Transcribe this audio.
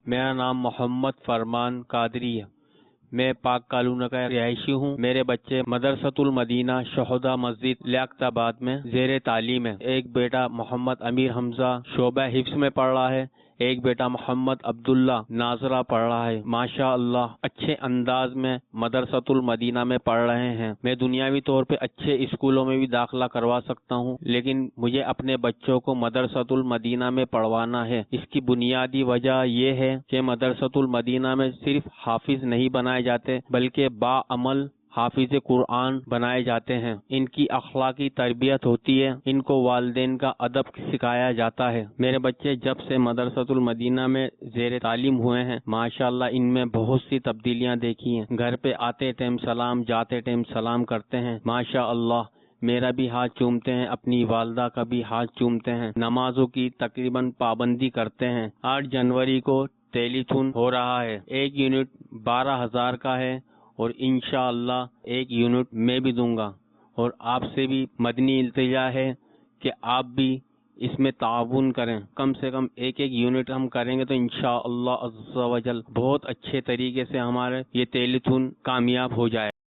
میرا نام محمد فرمان قادری ہے۔ میں پاک کالونہ کا رہائشی ہوں۔ میرے بچے مدرسۃ المدینہ شہداء مسجد لیاقت آباد میں زیر تعلیم ہے۔ ایک بیٹا محمد امیر حمزہ شعبہ حفظ میں پڑھ رہا ہے، ایک بیٹا محمد عبداللہ ناظرہ پڑھ رہا ہے۔ ماشاء اللہ اچھے انداز میں مدرسۃ المدینہ میں پڑھ رہے ہیں۔ میں دنیاوی طور پہ اچھے اسکولوں میں بھی داخلہ کروا سکتا ہوں، لیکن مجھے اپنے بچوں کو مدرسۃ المدینہ میں پڑھوانا ہے۔ اس کی بنیادی وجہ یہ ہے کہ مدرسۃ المدینہ میں صرف حافظ نہیں بنائے جاتے بلکہ باعمل حافظ قرآن بنائے جاتے ہیں۔ ان کی اخلاقی تربیت ہوتی ہے، ان کو والدین کا ادب سکھایا جاتا ہے۔ میرے بچے جب سے مدرسۃ المدینہ میں زیر تعلیم ہوئے ہیں، ماشاءاللہ ان میں بہت سی تبدیلیاں دیکھی ہیں۔ گھر پہ آتے ٹائم سلام، جاتے ٹائم سلام کرتے ہیں۔ ماشاءاللہ میرا بھی ہاتھ چومتے ہیں، اپنی والدہ کا بھی ہاتھ چومتے ہیں۔ نمازوں کی تقریباً پابندی کرتے ہیں۔ 8 جنوری کو ٹیلی تھون ہو رہا ہے۔ 1 یونٹ 12,000 کا ہے اور انشاءاللہ 1 یونٹ میں بھی دوں گا، اور آپ سے بھی مدنی التجا ہے کہ آپ بھی اس میں تعاون کریں۔ کم سے کم 1 یونٹ ہم کریں گے تو انشاءاللہ عز و جل بہت اچھے طریقے سے ہمارے یہ ٹیلی تھون کامیاب ہو جائے۔